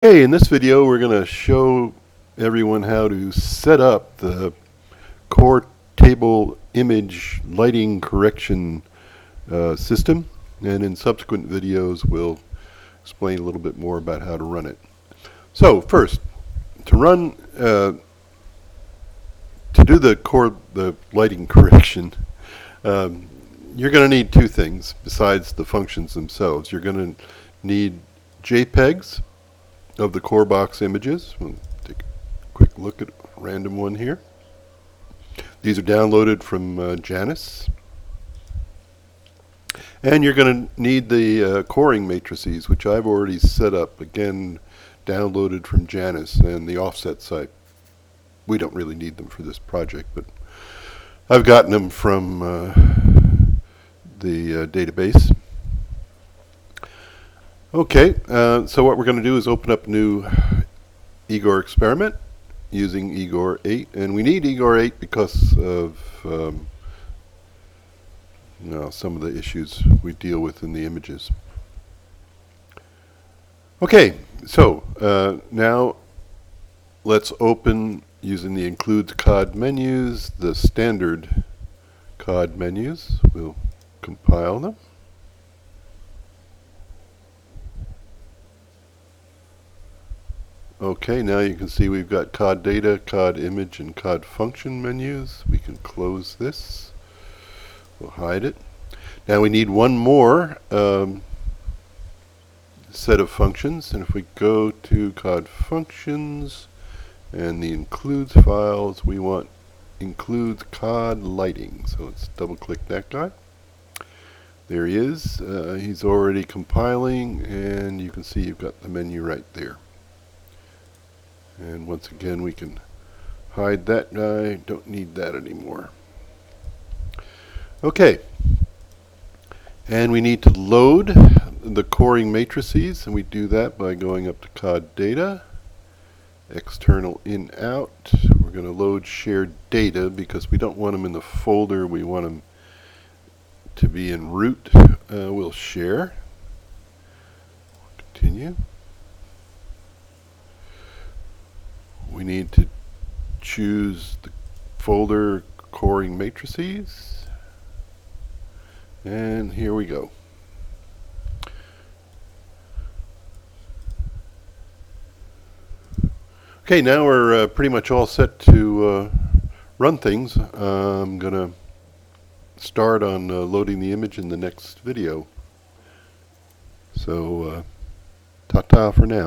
Hey, in this video we're going to show everyone how to set up the CoreTableImage lighting correction system, and in subsequent videos we'll explain a little bit more about how to run it. So first, to do the lighting correction, you're going to need two things besides the functions themselves. You're going to need JPEGs of the core box images. We'll take a quick look at a random one here. These are downloaded from Janus. And you're going to need the coring matrices, which I've already set up, again downloaded from Janus and the offset site. We don't really need them for this project, but I've gotten them from the database. Okay, so what we're going to do is open up a new IGOR experiment using IGOR 8, and we need IGOR 8 because of some of the issues we deal with in the images. Okay, so now let's open, using the includes COD menus, the standard COD menus. We'll compile them. Okay, now you can see we've got COD data, COD image, and COD function menus. We can close this. We'll hide it. Now we need one more set of functions, and if we go to COD functions and the includes files, we want includes COD lighting. So let's double click that guy. There he is. He's already compiling, and you can see you've got the menu right there. And once again, we can hide that guy. Don't need that anymore. Okay. And we need to load the coring matrices, and we do that by going up to COD data, external in out. We're going to load shared data because we don't want them in the folder. We want them to be in root. We'll share. Continue. We need to choose the folder coring matrices, and here we go. Okay, now we're pretty much all set to run things. I'm going to start on loading the image in the next video. So, ta-ta for now.